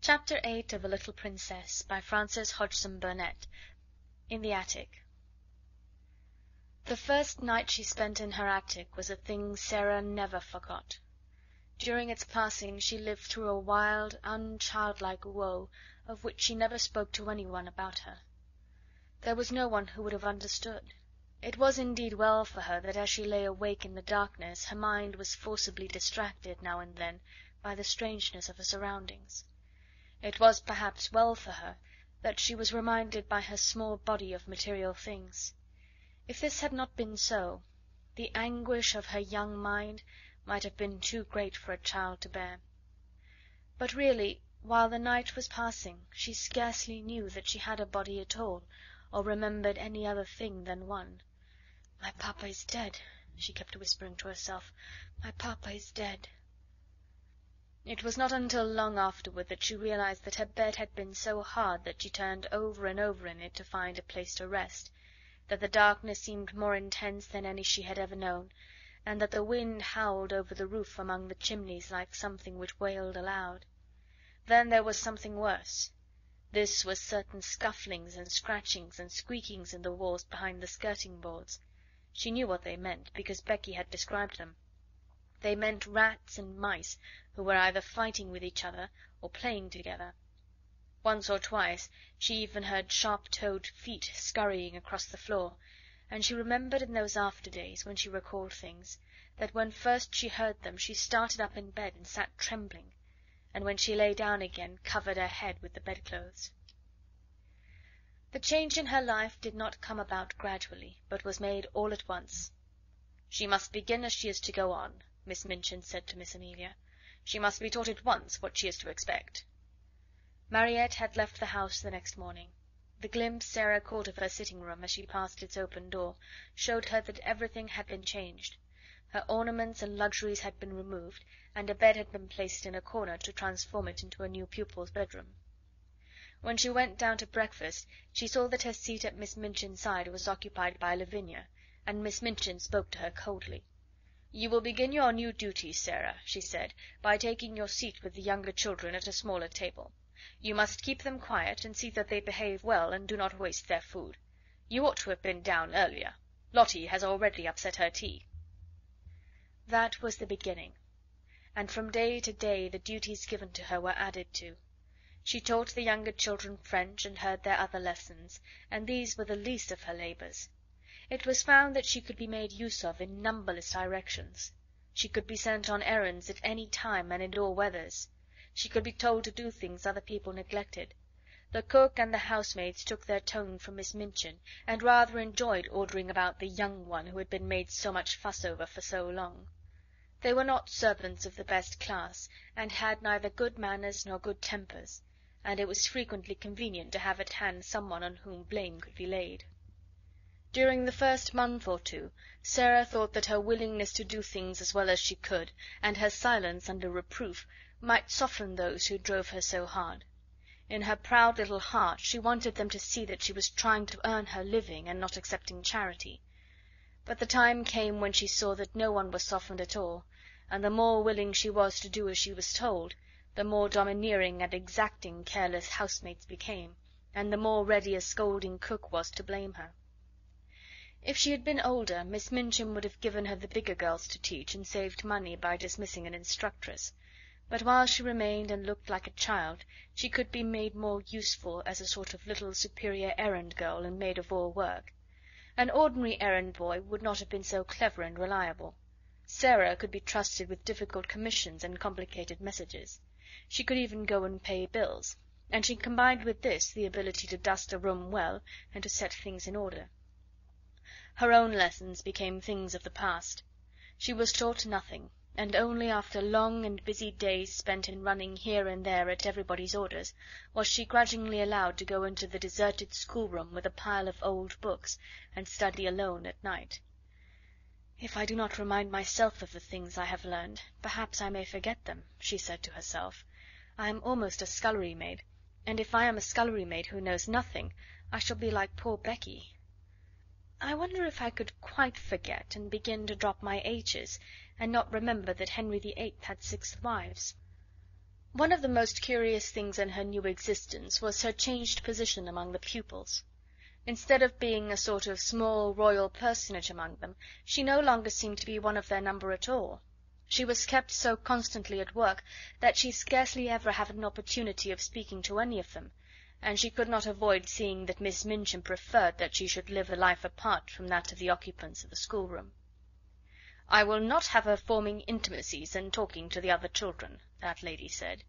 Chapter 8 of A Little Princess, by Frances Hodgson Burnett. In the Attic. The first night she spent in her attic was a thing Sarah never forgot. During its passing she lived through a wild, unchildlike woe, of which she never spoke to anyone about her. There was no one who would have understood. It was indeed well for her that as she lay awake in the darkness her mind was forcibly distracted now and then by the strangeness of her surroundings. It was perhaps well for her that she was reminded by her small body of material things. If this had not been so, the anguish of her young mind might have been too great for a child to bear. But really, while the night was passing, she scarcely knew that she had a body at all, or remembered any other thing than one. "My papa is dead," she kept whispering to herself. "My papa is dead." It was not until long afterward that she realized that her bed had been so hard that she turned over and over in it to find a place to rest, that the darkness seemed more intense than any she had ever known, and that the wind howled over the roof among the chimneys like something which wailed aloud. Then there was something worse. This was certain scufflings and scratchings and squeakings in the walls behind the skirting boards. She knew what they meant, because Becky had described them. They meant rats and mice who were either fighting with each other or playing together. Once or twice she even heard sharp-toed feet scurrying across the floor, and she remembered in those after days, when she recalled things, that when first she heard them she started up in bed and sat trembling, and when she lay down again covered her head with the bedclothes. The change in her life did not come about gradually, but was made all at once. "She must begin as she is to go on," Miss Minchin said to Miss Amelia. "She must be taught at once what she is to expect." Mariette had left the house the next morning. The glimpse Sarah caught of her sitting room as she passed its open door showed her that everything had been changed. Her ornaments and luxuries had been removed, and a bed had been placed in a corner to transform it into a new pupil's bedroom. When she went down to breakfast she saw that her seat at Miss Minchin's side was occupied by Lavinia, and Miss Minchin spoke to her coldly. "You will begin your new duties, Sarah," she said, "by taking your seat with the younger children at a smaller table. You must keep them quiet, and see that they behave well and do not waste their food. You ought to have been down earlier. Lottie has already upset her tea." That was the beginning, and from day to day the duties given to her were added to. She taught the younger children French and heard their other lessons, and these were the least of her labours. It was found that she could be made use of in numberless directions. She could be sent on errands at any time and in all weathers. She could be told to do things other people neglected. The cook and the housemaids took their tone from Miss Minchin, and rather enjoyed ordering about the young one who had been made so much fuss over for so long. They were not servants of the best class, and had neither good manners nor good tempers, and it was frequently convenient to have at hand someone on whom blame could be laid. During the first month or two Sarah thought that her willingness to do things as well as she could, and her silence under reproof, might soften those who drove her so hard. In her proud little heart she wanted them to see that she was trying to earn her living and not accepting charity. But the time came when she saw that no one was softened at all, and the more willing she was to do as she was told, the more domineering and exacting careless housemaids became, and the more ready a scolding cook was to blame her. If she had been older, Miss Minchin would have given her the bigger girls to teach, and saved money by dismissing an instructress. But while she remained and looked like a child, she could be made more useful as a sort of little superior errand girl and maid of all work. An ordinary errand boy would not have been so clever and reliable. Sarah could be trusted with difficult commissions and complicated messages. She could even go and pay bills, and she combined with this the ability to dust a room well and to set things in order. Her own lessons became things of the past. She was taught nothing, and only after long and busy days spent in running here and there at everybody's orders was she grudgingly allowed to go into the deserted schoolroom with a pile of old books and study alone at night. "If I do not remind myself of the things I have learned, perhaps I may forget them," she said to herself. "I am almost a scullery maid, and if I am a scullery maid who knows nothing, I shall be like poor Becky. I wonder if I could quite forget, and begin to drop my H's, and not remember that Henry VIII had 6 wives." One of the most curious things in her new existence was her changed position among the pupils. Instead of being a sort of small royal personage among them, she no longer seemed to be one of their number at all. She was kept so constantly at work that she scarcely ever had an opportunity of speaking to any of them, and she could not avoid seeing that Miss Minchin preferred that she should live a life apart from that of the occupants of the schoolroom. "I will not have her forming intimacies and talking to the other children," that lady said.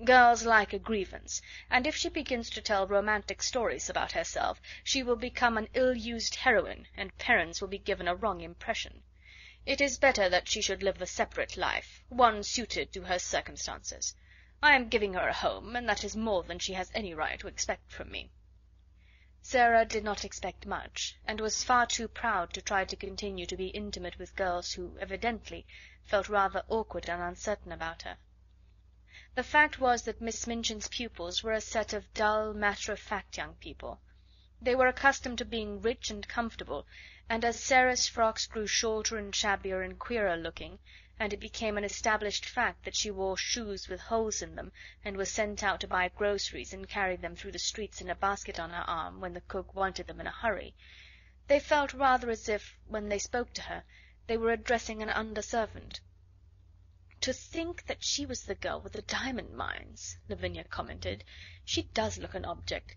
"Girls like a grievance, and if she begins to tell romantic stories about herself she will become an ill-used heroine, and parents will be given a wrong impression. It is better that she should live a separate life, one suited to her circumstances. I am giving her a home, and that is more than she has any right to expect from me." Sarah did not expect much, and was far too proud to try to continue to be intimate with girls who, evidently, felt rather awkward and uncertain about her. The fact was that Miss Minchin's pupils were a set of dull, matter-of-fact young people. They were accustomed to being rich and comfortable, and as Sarah's frocks grew shorter and shabbier and queerer looking, and it became an established fact that she wore shoes with holes in them, and was sent out to buy groceries and carried them through the streets in a basket on her arm when the cook wanted them in a hurry, they felt rather as if, when they spoke to her, they were addressing an under-servant. "To think that she was the girl with the diamond mines," Lavinia commented. "She does look an object.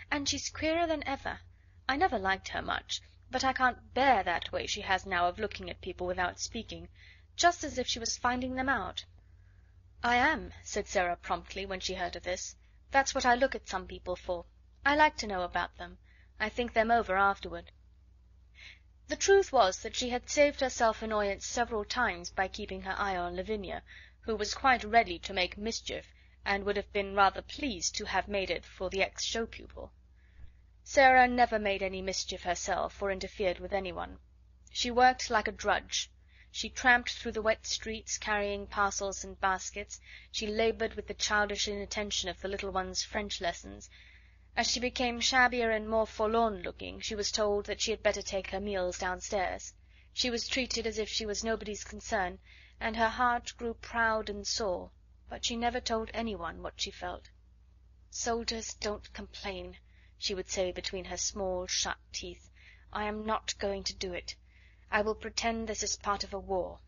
And she's queerer than ever. I never liked her much, but I can't bear that way she has now of looking at people without speaking, just as if she was finding them out." "I am," said Sarah promptly, when she heard of this. "That's what I look at some people for. I like to know about them. I think them over afterward." The truth was that she had saved herself annoyance several times by keeping her eye on Lavinia, who was quite ready to make mischief, and would have been rather pleased to have made it for the ex-show pupil. Sarah never made any mischief herself, or interfered with anyone. She worked like a drudge. She tramped through the wet streets, carrying parcels and baskets, she laboured with the childish inattention of the little ones' French lessons. As she became shabbier and more forlorn-looking, she was told that she had better take her meals downstairs. She was treated as if she was nobody's concern, and her heart grew proud and sore, but she never told anyone what she felt. "Soldiers don't complain," she would say between her small, shut teeth. "I am not going to do it. I will pretend this is part of a war."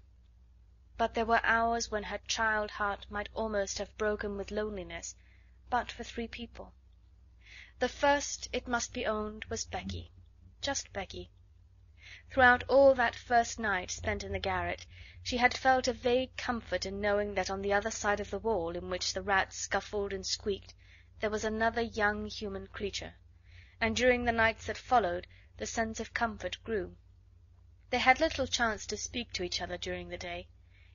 But there were hours when her child heart might almost have broken with loneliness, but for 3 people. The first, it must be owned, was Becky. Just Becky. Throughout all that first night spent in the garret, she had felt a vague comfort in knowing that on the other side of the wall, in which the rats scuffled and squeaked, there was another young human creature, and during the nights that followed the sense of comfort grew. They had little chance to speak to each other during the day.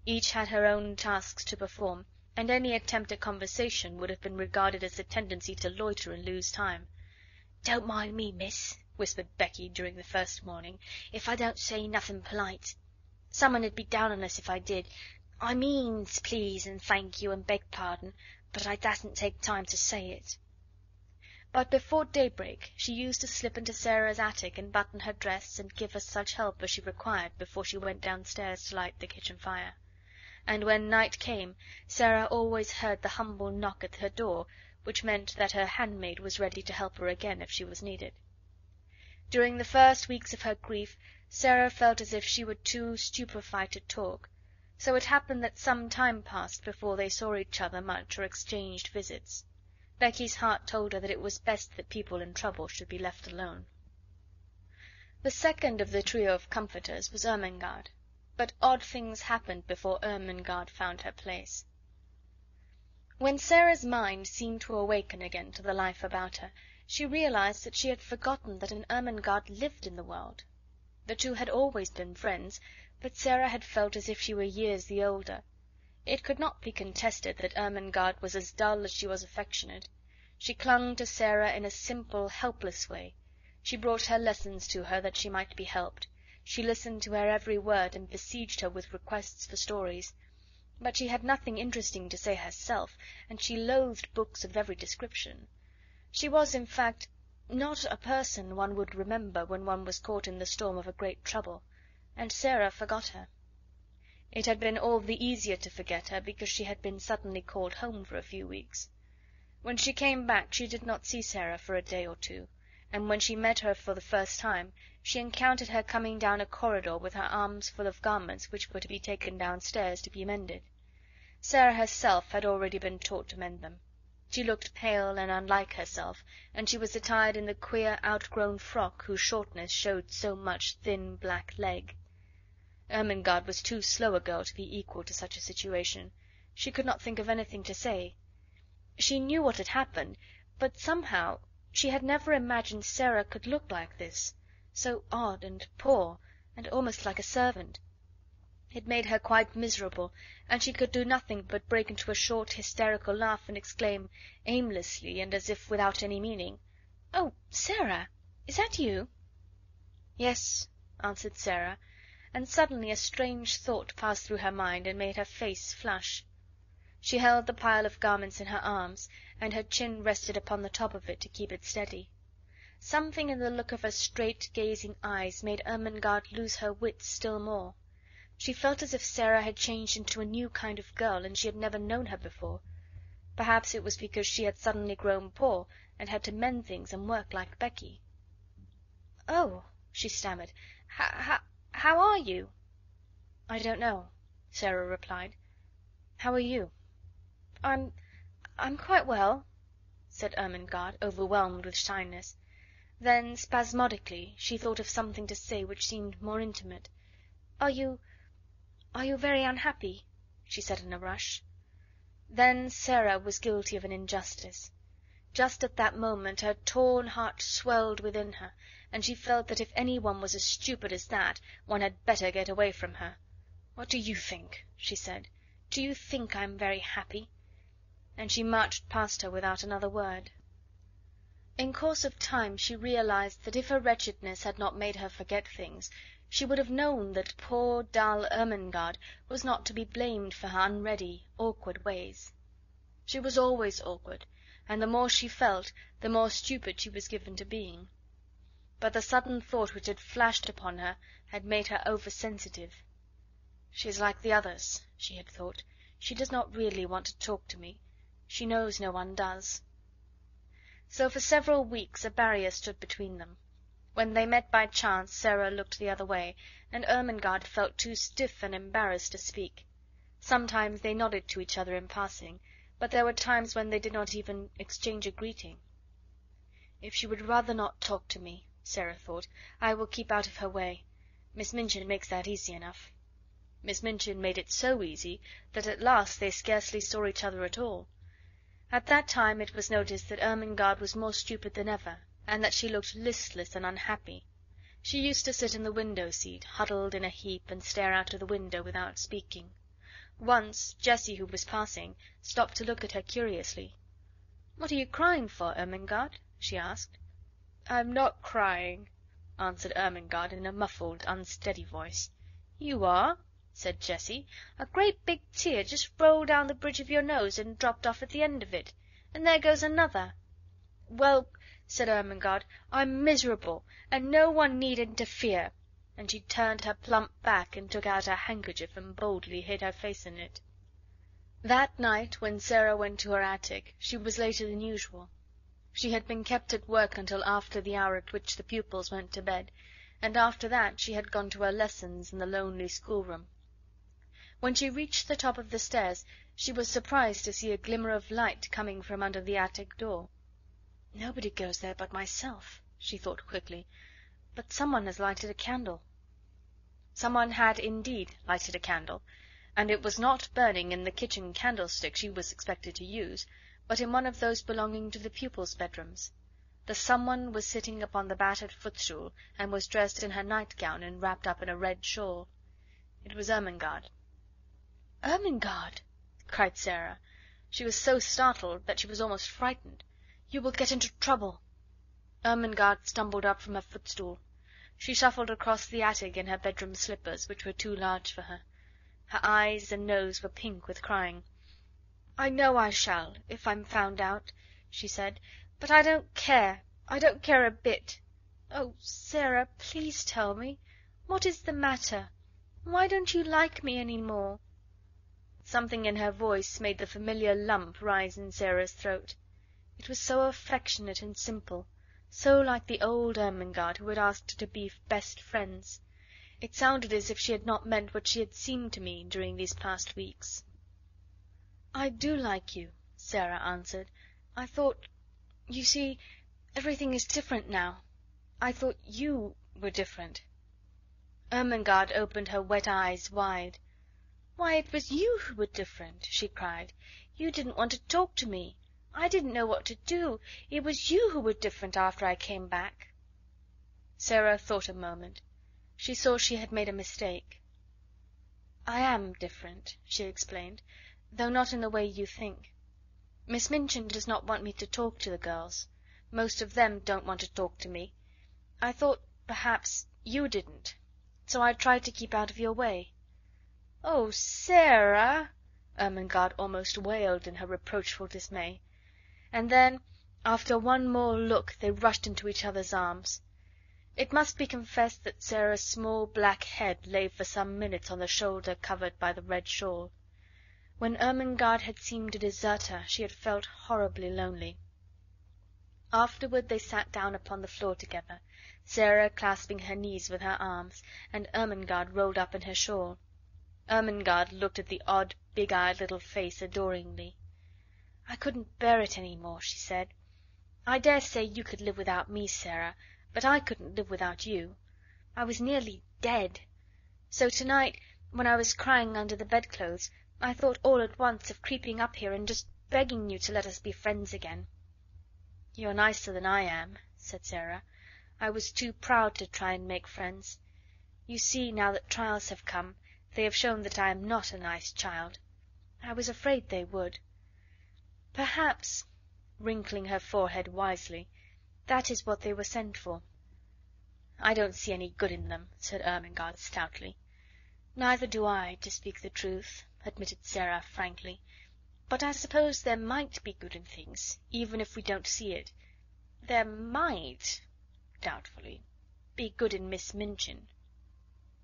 Each had her own tasks to perform, and any attempt at conversation would have been regarded as a tendency to loiter and lose time. "Don't mind me, miss," whispered Becky during the first morning, "if I don't say nothing polite. Someone 'ud be down on us if I did. I means please and thank you and beg pardon, but I dasn't take time to say it." But before daybreak she used to slip into Sarah's attic and button her dress and give her such help as she required before she went downstairs to light the kitchen fire. And when night came, Sarah always heard the humble knock at her door, which meant that her handmaid was ready to help her again if she was needed. During the first weeks of her grief, Sarah felt as if she were too stupefied to talk, so it happened that some time passed before they saw each other much or exchanged visits. Becky's heart told her that it was best that people in trouble should be left alone. The second of the trio of comforters was Ermengarde, but odd things happened before Ermengarde found her place. When Sarah's mind seemed to awaken again to the life about her, she realized that she had forgotten that an Ermengarde lived in the world. The two had always been friends, but Sarah had felt as if she were years the older. It could not be contested that Ermengarde was as dull as she was affectionate. She clung to Sarah in a simple, helpless way. She brought her lessons to her that she might be helped. She listened to her every word and besieged her with requests for stories. But she had nothing interesting to say herself, and she loathed books of every description. She was, in fact, not a person one would remember when one was caught in the storm of a great trouble, and Sarah forgot her. It had been all the easier to forget her because she had been suddenly called home for a few weeks. When she came back she did not see Sarah for a day or two, and when she met her for the first time she encountered her coming down a corridor with her arms full of garments which were to be taken downstairs to be mended. Sarah herself had already been taught to mend them. She looked pale and unlike herself, and she was attired in the queer outgrown frock whose shortness showed so much thin black leg. Ermengarde was too slow a girl to be equal to such a situation. She could not think of anything to say. She knew what had happened, but somehow she had never imagined Sarah could look like this, so odd and poor, and almost like a servant. It made her quite miserable, and she could do nothing but break into a short hysterical laugh and exclaim, aimlessly and as if without any meaning, "Oh, Sarah, is that you?" "Yes," answered Sarah, and suddenly a strange thought passed through her mind and made her face flush. She held the pile of garments in her arms, and her chin rested upon the top of it to keep it steady. Something in the look of her straight gazing eyes made Ermengarde lose her wits still more. She felt as if Sarah had changed into a new kind of girl, and she had never known her before. Perhaps it was because she had suddenly grown poor, and had to mend things and work like Becky. "Oh," she stammered, how are you?" "I don't know," Sarah replied. "How are you?" I'm quite well," said Ermengarde, overwhelmed with shyness. Then, spasmodically, she thought of something to say which seemed more intimate. Are you very unhappy?" she said in a rush. Then Sarah was guilty of an injustice. Just at that moment her torn heart swelled within her, and she felt that if any one was as stupid as that, one had better get away from her. "What do you think?" she said. "Do you think I am very happy?" And she marched past her without another word. In course of time she realized that if her wretchedness had not made her forget things, she would have known that poor, dull Ermengarde was not to be blamed for her unready, awkward ways. She was always awkward, and the more she felt, the more stupid she was given to being. But the sudden thought which had flashed upon her had made her over-sensitive. "She is like the others," she had thought. "She does not really want to talk to me. She knows no one does." So for several weeks a barrier stood between them. When they met by chance Sarah looked the other way, and Ermengarde felt too stiff and embarrassed to speak. Sometimes they nodded to each other in passing, but there were times when they did not even exchange a greeting. "If she would rather not talk to me," Sarah thought, "I will keep out of her way. Miss Minchin makes that easy enough." Miss Minchin made it so easy that at last they scarcely saw each other at all. At that time it was noticed that Ermengarde was more stupid than ever, and that she looked listless and unhappy. She used to sit in the window seat, huddled in a heap, and stare out of the window without speaking. Once Jessie, who was passing, stopped to look at her curiously. "What are you crying for, Ermengarde?" she asked. "I'm not crying," answered Ermengarde in a muffled, unsteady voice. "You are," said Jessie. "A great big tear just rolled down the bridge of your nose and dropped off at the end of it. And there goes another." "Well," said Ermengarde, "I'm miserable, and no one need interfere," and she turned her plump back and took out her handkerchief and boldly hid her face in it. That night, when Sarah went to her attic, she was later than usual. She had been kept at work until after the hour at which the pupils went to bed, and after that she had gone to her lessons in the lonely schoolroom. When she reached the top of the stairs she was surprised to see a glimmer of light coming from under the attic door. "Nobody goes there but myself," she thought quickly, "but someone has lighted a candle." Someone had indeed lighted a candle, and it was not burning in the kitchen candlestick she was expected to use, but in one of those belonging to the pupils' bedrooms. The someone was sitting upon the battered footstool, and was dressed in her nightgown and wrapped up in a red shawl. It was Ermengarde. "Ermengarde!" cried Sarah. She was so startled that she was almost frightened. "You will get into trouble." Ermengarde stumbled up from her footstool. She shuffled across the attic in her bedroom slippers, which were too large for her. Her eyes and nose were pink with crying. "I know I shall, if I'm found out," she said, "but I don't care. I don't care a bit. Oh, Sarah, please tell me. What is the matter? Why don't you like me any more?" Something in her voice made the familiar lump rise in Sarah's throat. It was so affectionate and simple, so like the old Ermengarde who had asked her to be best friends. It sounded as if she had not meant what she had seemed to mean during these past weeks. "I do like you," Sarah answered. "I thought... You see, everything is different now. I thought you were different." Ermengarde opened her wet eyes wide. "Why, it was you who were different!" she cried. "You didn't want to talk to me. I didn't know what to do. It was you who were different after I came back." Sarah thought a moment. She saw she had made a mistake. "I am different," she explained, "though not in the way you think. Miss Minchin does not want me to talk to the girls. Most of them don't want to talk to me. I thought perhaps you didn't, so I tried to keep out of your way." "Oh, Sarah!" Ermengarde almost wailed in her reproachful dismay. And then, after one more look, they rushed into each other's arms. It must be confessed that Sarah's small black head lay for some minutes on the shoulder covered by the red shawl. When Ermengarde had seemed to desert her, she had felt horribly lonely. Afterward they sat down upon the floor together, Sarah clasping her knees with her arms, and Ermengarde rolled up in her shawl. Ermengarde looked at the odd, big-eyed little face adoringly. "I couldn't bear it any more," she said. "I dare say you could live without me, Sarah, but I couldn't live without you. I was nearly dead. So tonight, when I was crying under the bedclothes, I thought all at once of creeping up here and just begging you to let us be friends again." "You're nicer than I am," said Sarah. "I was too proud to try and make friends. You see, now that trials have come, they have shown that I am not a nice child. I was afraid they would. Perhaps," wrinkling her forehead wisely, "that is what they were sent for." "I don't see any good in them," said Ermengarde stoutly. "Neither do I, to speak the truth," admitted Sarah frankly. "But I suppose there might be good in things, even if we don't see it. There might," doubtfully, "be good in Miss Minchin."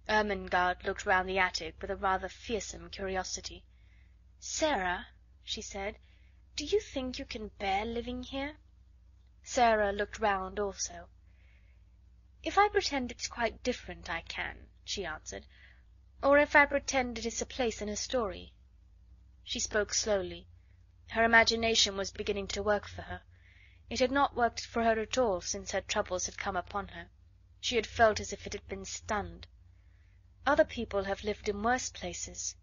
Ermengarde looked round the attic with a rather fearsome curiosity. "Sarah," she said, "do you think you can bear living here?" Sarah looked round also. "If I pretend it's quite different, I can," she answered. "Or if I pretend it is a place in a story." She spoke slowly. Her imagination was beginning to work for her. It had not worked for her at all since her troubles had come upon her. She had felt as if it had been stunned. "Other people have lived in worse places.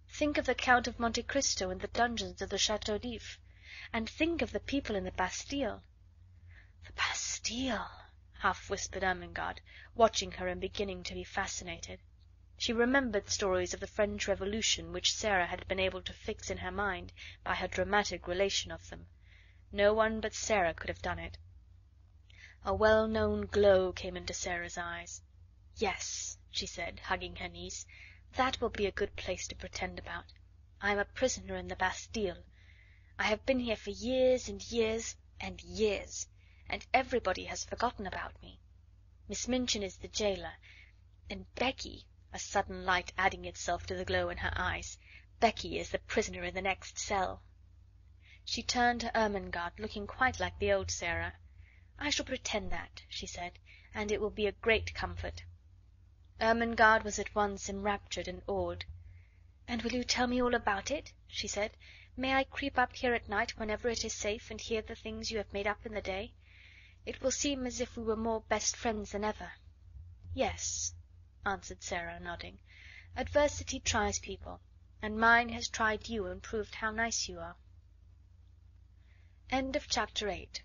Think of the Count of Monte Cristo in the dungeons of the Chateau d'If, and think of the people in the Bastille." "The Bastille!" half whispered Ermengarde, watching her and beginning to be fascinated. She remembered stories of the French Revolution which Sarah had been able to fix in her mind by her dramatic relation of them. No one but Sarah could have done it. A well-known glow came into Sarah's eyes. "Yes," she said, hugging her knees, "that will be a good place to pretend about. I am a prisoner in the Bastille. I have been here for years and years and years, and everybody has forgotten about me. Miss Minchin is the jailer, and Becky," a sudden light adding itself to the glow in her eyes, "Becky is the prisoner in the next cell." She turned to Ermengarde, looking quite like the old Sarah. "I shall pretend that," she said, "and it will be a great comfort." Ermengarde was at once enraptured and awed. "And will you tell me all about it?" she said. "May I creep up here at night whenever it is safe and hear the things you have made up in the day? It will seem as if we were more best friends than ever." "Yes," answered Sarah, nodding. "Adversity tries people, and mine has tried you and proved how nice you are." Chapter 8